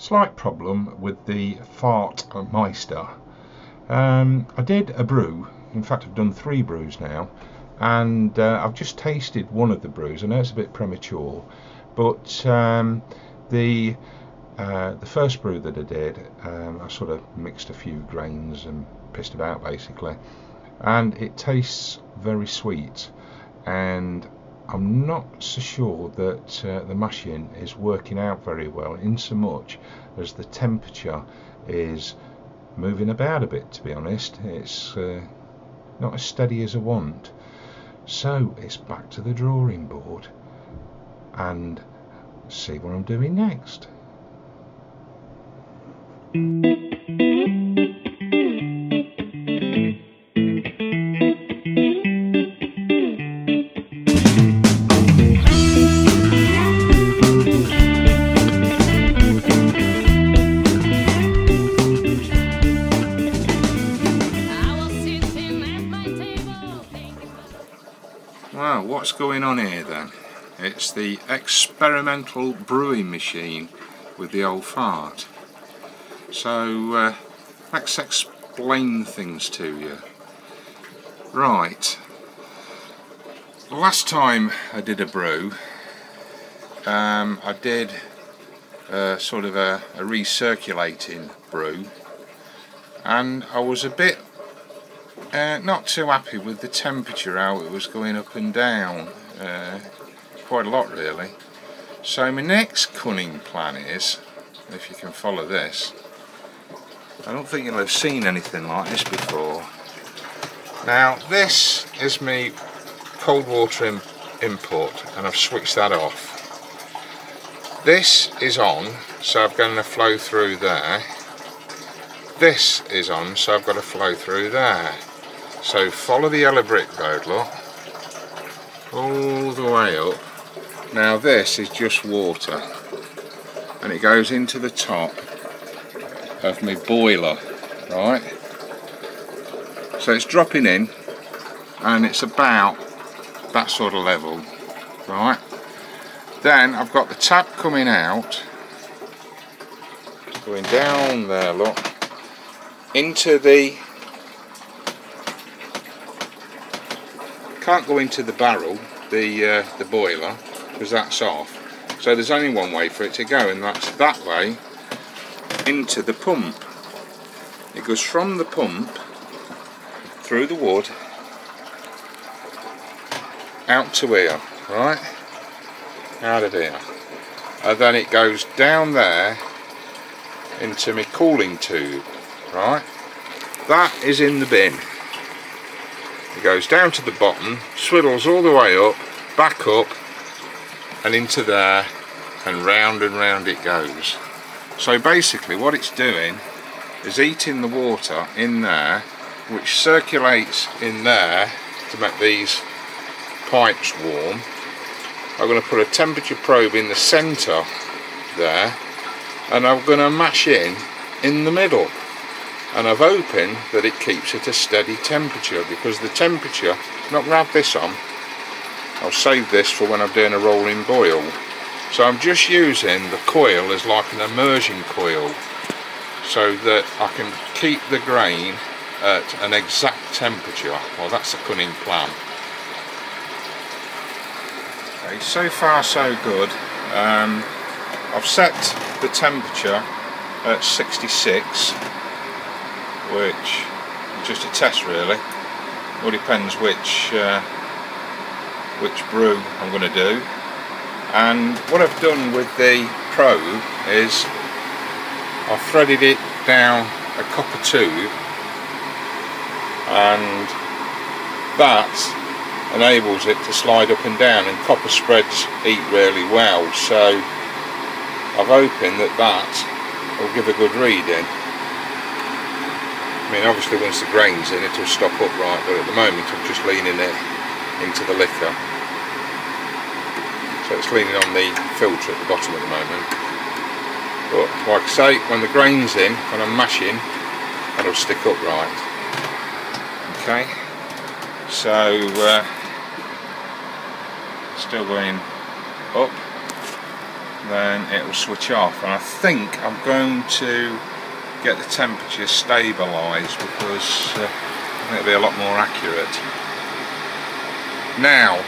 Slight problem with the Fartmeister. I did a brew, in fact I've done 3 brews now, and I've just tasted one of the brews. I know it's a bit premature, but the first brew that I did, I sort of mixed a few grains and pissed about basically, and it tastes very sweet, and I'm not so sure that the mashing is working out very well, in so much as the temperature is moving about a bit. To be honest, it's not as steady as I want, so it's back to the drawing board and see what I'm doing next. Well, what's going on here then? It's the experimental brewing machine with the old fart. So let's explain things to you. Right, last time I did a brew, I did sort of a recirculating brew, and I was a bit not too happy with the temperature, how it was going up and down, quite a lot really. So my next cunning plan is, if you can follow this, I don't think you'll have seen anything like this before. Now this is my cold water input, and I've switched that off. This is on, so I've got a flow through there. This is on, so I've got a flow through there. So follow the yellow brick road, look, all the way up. Now this is just water, and it goes into the top of my boiler, right? So it's dropping in, and it's about that sort of level, right? Then I've got the tap coming out, going down there, look, into the, can't go into the barrel, the boiler, because that's off. So there's only one way for it to go, and that's that way into the pump. It goes from the pump through the wood out to here, right? Out of here, and then it goes down there into my cooling tube, right? That is in the bin. It goes down to the bottom, swiddles all the way up, back up, and into there, and round it goes. So basically what it's doing is heating the water in there, which circulates in there to make these pipes warm. I'm going to put a temperature probe in the centre there, and I'm going to mash in the middle. And I've hoping that it keeps it a steady temperature, because the temperature, I'm not going to have this on, I'll save this for when I'm doing a rolling boil. So I'm just using the coil as like an immersion coil, so that I can keep the grain at an exact temperature. Well, that's a cunning plan. Okay, so far so good. I've set the temperature at 66, which is just a test really. It all depends which brew I'm going to do. And what I've done with the probe is I've threaded it down a copper tube, and that enables it to slide up and down, and copper spreads heat really well, so I'm hoping that will give a good reading. I mean, obviously once the grain's in it will stop upright, but at the moment I'm just leaning it into the liquor. So it's leaning on the filter at the bottom at the moment. But like I say, when the grain's in, when I'm mashing, it'll stick upright. Okay, so still going up. then it will switch off. And I think I'm going to get the temperature stabilised because I think it'll be a lot more accurate. Now,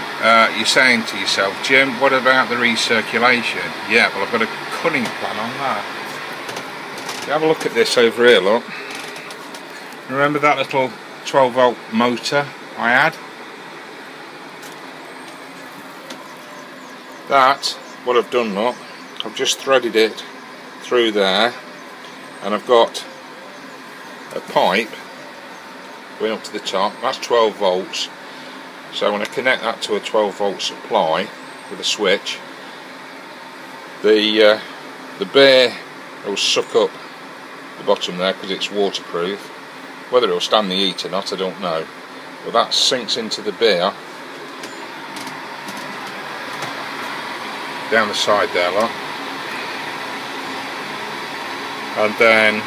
you're saying to yourself, Jim, what about the recirculation? Yeah, well, I've got a cunning plan on that. Have a look at this over here, look. Remember that little 12 volt motor I had? That, what I've done, look, I've just threaded it through there, and I've got a pipe going up to the top. That's 12 volts. So when I connect that to a 12 volt supply with a switch, the beer will suck up the bottom there because it's waterproof. Whether it will stand the heat or not, I don't know. But that sinks into the beer down the side there, look. And then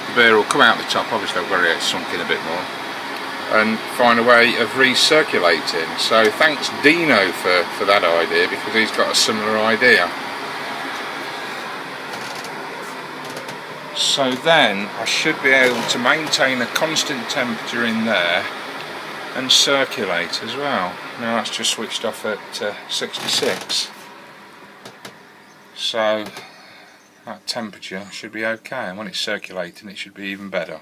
the beer will come out the top. Obviously I've got to get it sunk in a bit more and find a way of recirculating. So thanks Dino for that idea, because he's got a similar idea. So then I should be able to maintain a constant temperature in there and circulate as well. Now that's just switched off at 66, so that temperature should be okay, and when it's circulating it should be even better.